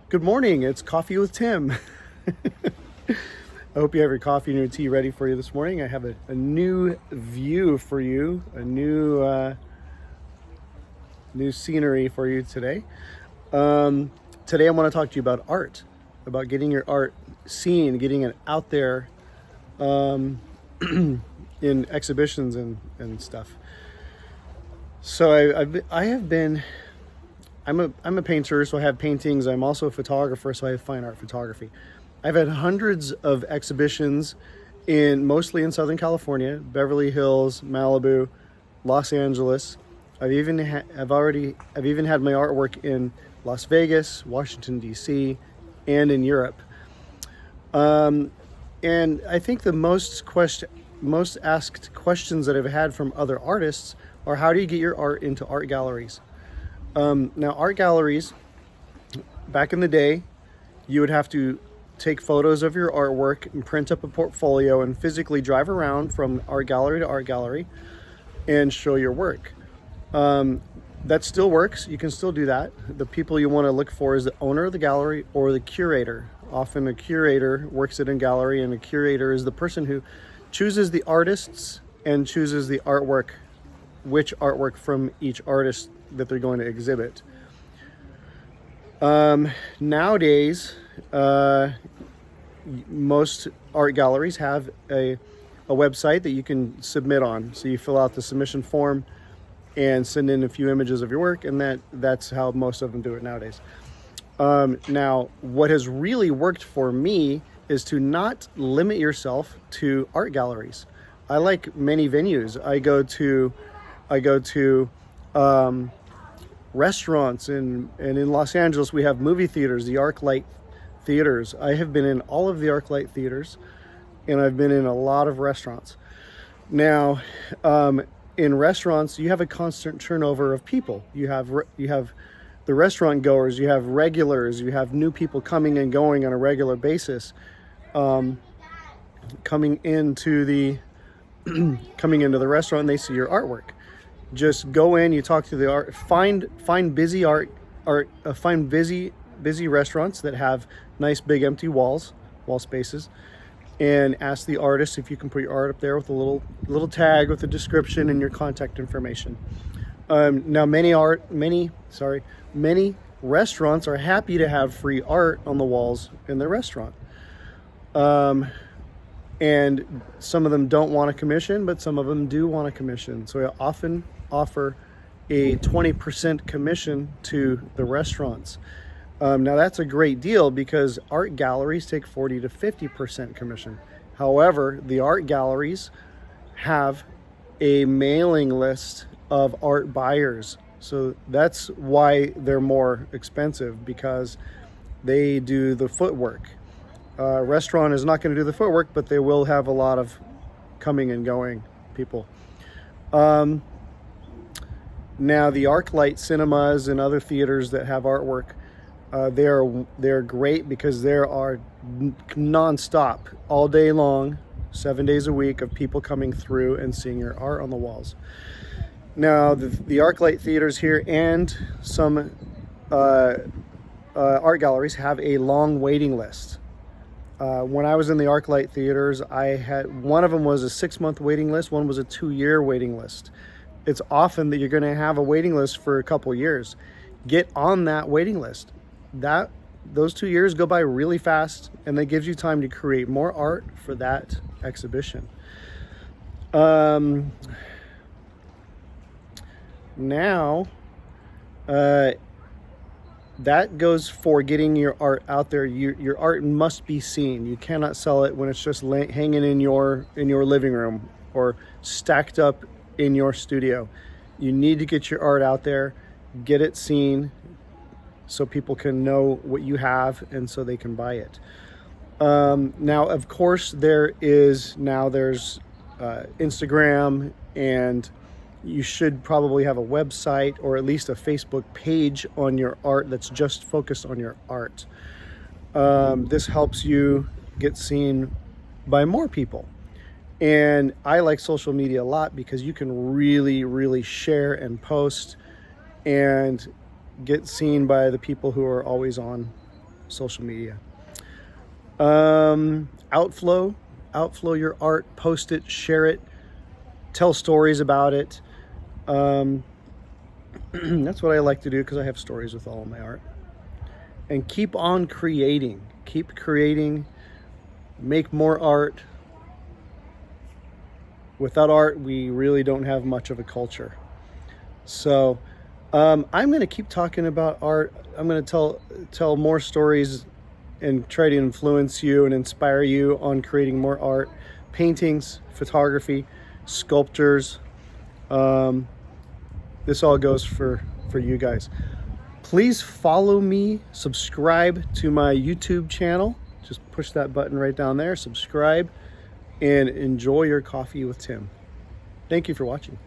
Good morning. It's Coffee with Tim. I hope you have your coffee and your tea ready for you this morning. I have a new view for you, a new scenery for you today. Today I want to talk to you about art, about getting your art seen, getting it out there in exhibitions and stuff. So I have been. I'm a painter, so I have paintings. I'm also a photographer, so I have fine art photography. I've had hundreds of exhibitions mostly in Southern California, Beverly Hills, Malibu, Los Angeles. I've even had my artwork in Las Vegas, Washington D.C., and in Europe. And I think the most asked questions that I've had from other artists are, how do you get your art into art galleries? Now, art galleries, back in the day, you would have to take photos of your artwork and print up a portfolio and physically drive around from art gallery to art gallery and show your work. That still works. You can still do that. The people you want to look for is the owner of the gallery or the curator. Often a curator works at a gallery, and a curator is the person who chooses the artists and chooses the artwork, which artwork from each artist that they're going to exhibit. Nowadays, most art galleries have a website that you can submit on. So you fill out the submission form and send in a few images of your work, and that's how most of them do it nowadays. Now, what has really worked for me is to not limit yourself to art galleries. I like many venues. I go to restaurants, and in Los Angeles we have movie theaters, the ArcLight theaters. I have been in all of the ArcLight theaters, and I've been in a lot of restaurants. Now, in restaurants, you have a constant turnover of people. You have the restaurant goers, you have regulars, you have new people coming and going on a regular basis, coming into the restaurant, and they see your artwork. Just go in, you talk to the art, find busy busy restaurants that have nice big empty wall spaces, and ask the artist if you can put your art up there with a little tag with a description and your contact information. Now, many restaurants are happy to have free art on the walls in their restaurant. And some of them don't want a commission, but some of them do want a commission. So I often offer a 20% commission to the restaurants. Now, that's a great deal because art galleries take 40 to 50% commission. However, the art galleries have a mailing list of art buyers. So that's why they're more expensive, because they do the footwork. Restaurant is not going to do the footwork, but they will have a lot of coming and going people. Now, the ArcLight cinemas and other theaters that have artwork, they're great because there are nonstop, all day long, 7 days a week, of people coming through and seeing your art on the walls. Now, the ArcLight theaters here and some art galleries have a long waiting list. When I was in the ArcLight theaters, one of them was a 6-month waiting list, one was a 2-year waiting list. It's often that you're going to have a waiting list for a couple years. Get on that waiting list. Those 2 years go by really fast, and that gives you time to create more art for that exhibition. Now, that goes for getting your art out there. Your art must be seen. You cannot sell it when it's just hanging in your living room or stacked up in your studio. You need to get your art out there, get it seen, so people can know what you have and so they can buy it. Now, of course, there's Instagram, and you should probably have a website or at least a Facebook page on your art that's just focused on your art. This helps you get seen by more people. And I like social media a lot because you can really, really share and post and get seen by the people who are always on social media. Outflow your art, post it, share it, tell stories about it. That's what I like to do because I have stories with all of my art. And keep on creating. Keep creating. Make more art. Without art, we really don't have much of a culture. So I'm going to keep talking about art. I'm going to tell more stories and try to influence you and inspire you on creating more art, paintings, photography, sculptures. This all goes for you guys. Please follow me, subscribe to my YouTube channel. Just push that button right down there, subscribe, and enjoy your coffee with Tim. Thank you for watching.